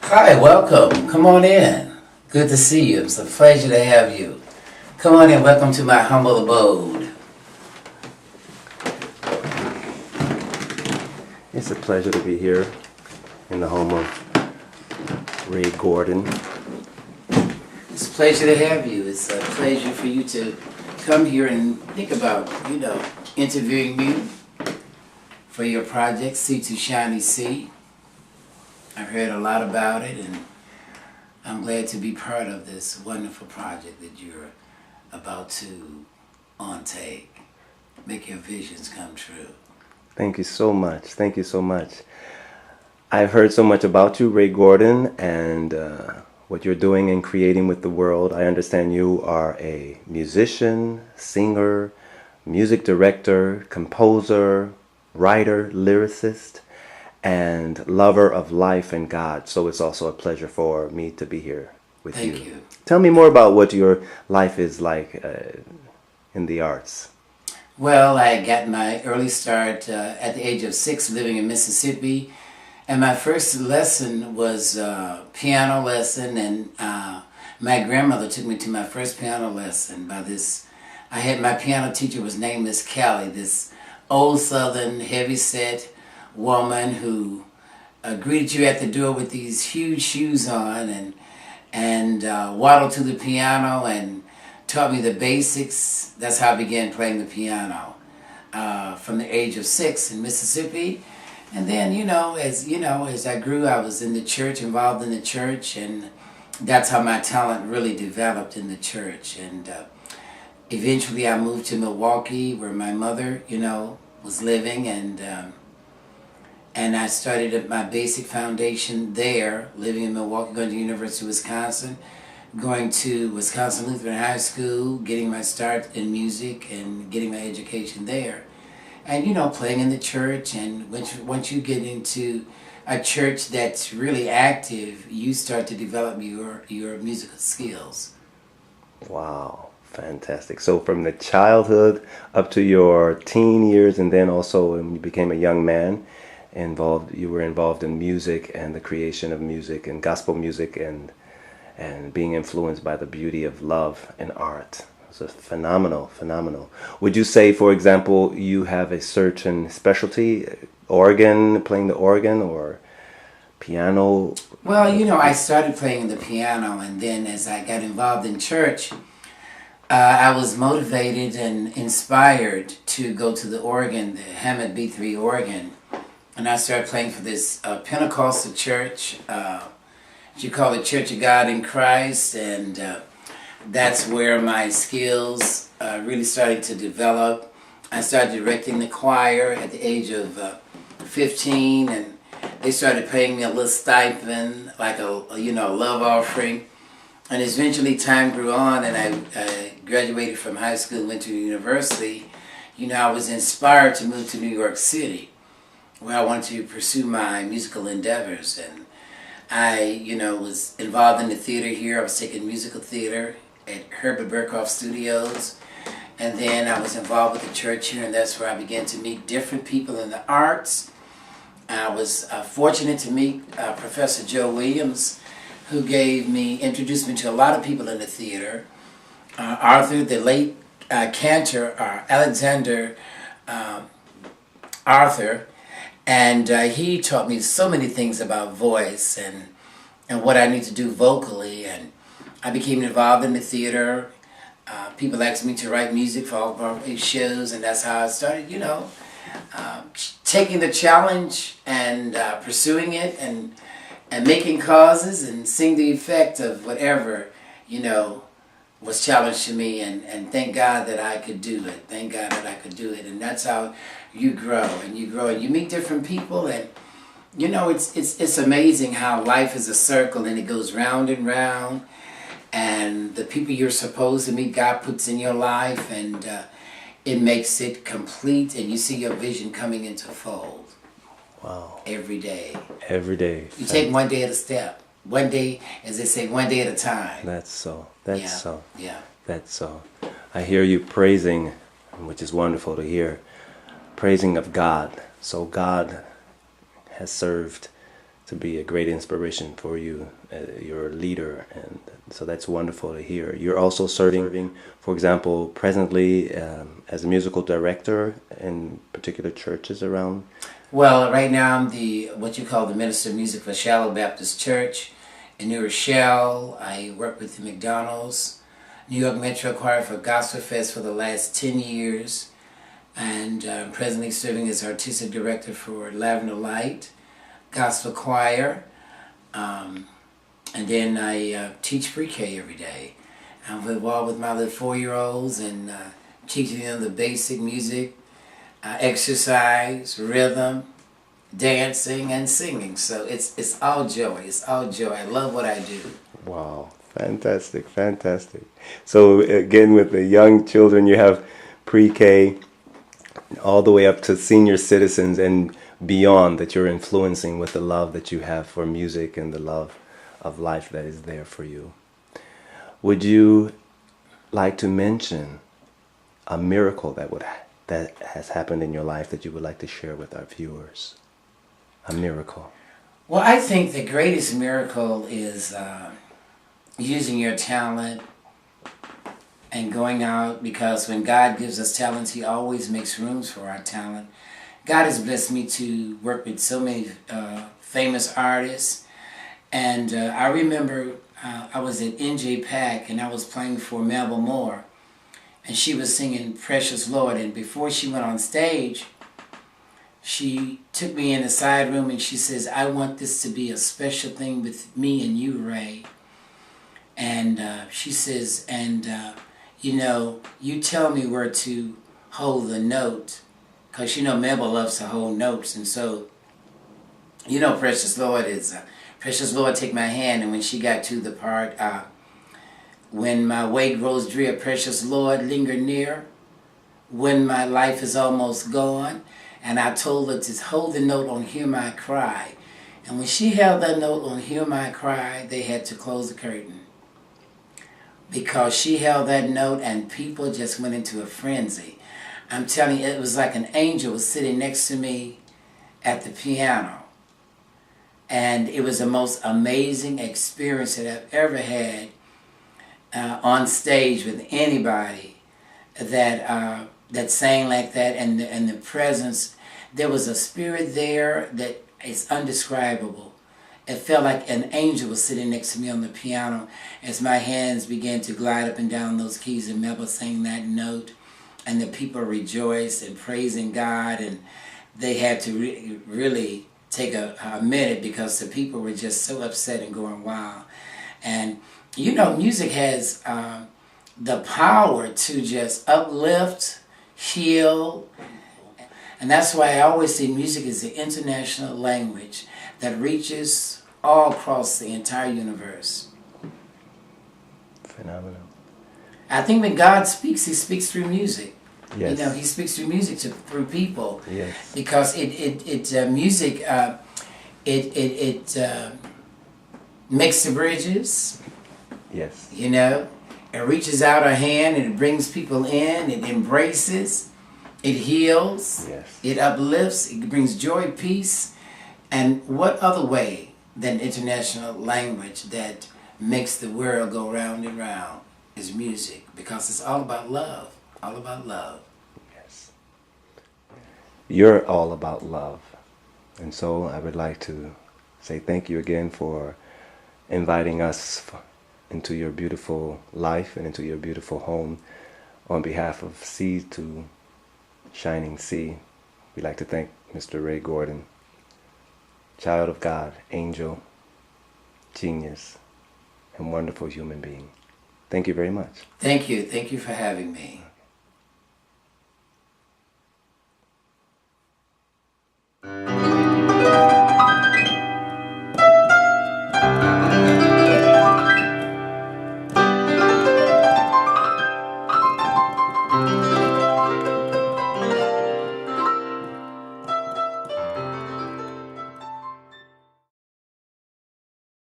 Hi, welcome. Come on in. Good to see you. It's a pleasure to have you. Come on in. Welcome to my humble abode. It's a pleasure to be here in the home of Ray Gordon. It's a pleasure to have you. It's a pleasure for you to come here and think about, interviewing me for your project, Sea to Shiny Sea. I've heard a lot about it, and I'm glad to be part of this wonderful project that you're about to take. Make your visions come true. Thank you so much. Thank you so much. I've heard so much about you, Ray Gordon, and what you're doing and creating with the world. I understand you are a musician, singer, music director, composer, writer, lyricist, and lover of life and God. So it's also a pleasure for me to be here with you. Thank you. Tell me more about what your life is like in the arts. Well, I got my early start at the age of 6 living in Mississippi. And my first lesson was piano lesson. And my grandmother took me to my first piano lesson I had my piano teacher was named Miss Callie, this old Southern heavy-set woman who greeted you at the door with these huge shoes on and waddled to the piano and taught me the basics. That's how I began playing the piano from the age of 6 in Mississippi. And then, as I grew, I was in the church, involved in the church, and that's how my talent really developed in the church. And eventually I moved to Milwaukee where my mother, was living, and I started at my basic foundation there, living in Milwaukee, going to the University of Wisconsin, going to Wisconsin Lutheran High School, getting my start in music and getting my education there. And, playing in the church, and once you get into a church that's really active, you start to develop your musical skills. Wow, fantastic. So from the childhood up to your teen years, and then also when you became a young man, you were involved in music and the creation of music and gospel music and being influenced by the beauty of love and art. It's a phenomenal. Would you say, for example, you have a certain specialty, playing the organ or piano? Well, I started playing the piano, and then as I got involved in church, I was motivated and inspired to go to the organ, the Hammond B3 organ. And I started playing for this Pentecostal church, you call it Church of God in Christ, and that's where my skills really started to develop. I started directing the choir at the age of 15, and they started paying me a little stipend, like a love offering. And eventually time grew on, and I graduated from high school, went to university. I was inspired to move to New York City, where I wanted to pursue my musical endeavors. And I, was involved in the theater here. I was taking musical theater at Herbert Berkoff Studios. And then I was involved with the church here, and that's where I began to meet different people in the arts. I was fortunate to meet Professor Joe Williams, who introduced me to a lot of people in the theater. Arthur, the late cantor, Alexander Arthur, and he taught me so many things about voice and what I need to do vocally, and I became involved in the theater. People asked me to write music for all of our shows, and that's how I started, taking the challenge and pursuing it and making causes and seeing the effect of whatever, was challenged to me, and thank God that I could do it. Thank God that I could do it. And that's how you grow and you meet different people, and it's amazing how life is a circle and it goes round and round, and the people you're supposed to meet, God puts in your life, and it makes it complete, and you see your vision coming into fold. Wow. Every day. Every day. You take one day at a step. one day, as they say, one day at a time. That's so. That's Yeah, so. yeah. That's so. I hear you praising, which is wonderful to hear, praising of God. So God has served to be a great inspiration for you, your leader, and so that's wonderful to hear. You're also serving, for example, presently as a musical director in particular churches around. Well, right now I'm the what you call the minister of music for Shallow Baptist Church in New Rochelle. I work with the McDonald's, New York Metro Choir for Gospel Fest for the last 10 years, and I'm presently serving as artistic director for Lavender Light Gospel Choir, and then I teach pre-K every day. I'm involved with my little 4-year-olds and teaching them the basic music, exercise, rhythm, dancing, and singing. So it's all joy. It's all joy. I love what I do. Wow, fantastic, fantastic. So again, with the young children, you have pre-K all the way up to senior citizens and beyond, that you're influencing with the love that you have for music and the love of life that is there for you. Would you like to mention a miracle that has happened in your life that you would like to share with our viewers? A miracle. Well, I think the greatest miracle is using your talent and going out, because when God gives us talents, He always makes rooms for our talent. God has blessed me to work with so many famous artists, and I remember I was at NJ Pack and I was playing for Melba Moore, and she was singing Precious Lord, and before she went on stage, she took me in the side room and she says, I want this to be a special thing with me and you, Ray. And she says, and you know, you tell me where to hold the note, because you know Mabel loves to hold notes, and so you know Precious Lord is Precious Lord, take my hand. And when she got to the part, when my way grows drear, Precious Lord, linger near, when my life is almost gone, and I told her to hold the note on Hear My Cry. And when she held that note on Hear My Cry, they had to close the curtain, because she held that note and people just went into a frenzy. I'm telling you, it was like an angel was sitting next to me at the piano. And it was the most amazing experience that I've ever had on stage with anybody that that sang like that, and the presence. There was a spirit there that is undescribable. It felt like an angel was sitting next to me on the piano as my hands began to glide up and down those keys and Mabel sang that note, and the people rejoiced and praising God, and they had to really take a minute, because the people were just so upset and going wild. And you know, music has the power to just uplift, heal, and that's why I always say music is the international language that reaches all across the entire universe. Phenomenal. I think when God speaks, He speaks through music. Yes. You know, He speaks through music through people. Yes. Because music makes the bridges. Yes. You know, it reaches out a hand and it brings people in. It embraces. It heals. Yes. It uplifts. It brings joy, peace. And what other way than international language that makes the world go round and round is music, because it's all about love. All about love. Yes. You're all about love. And so I would like to say thank you again for inviting us into your beautiful life and into your beautiful home. On behalf of Sea to Shining Sea, we'd like to thank Mr. Ray Gordon, child of God, angel, genius, and wonderful human being. Thank you very much. Thank you. Thank you for having me. Thank you.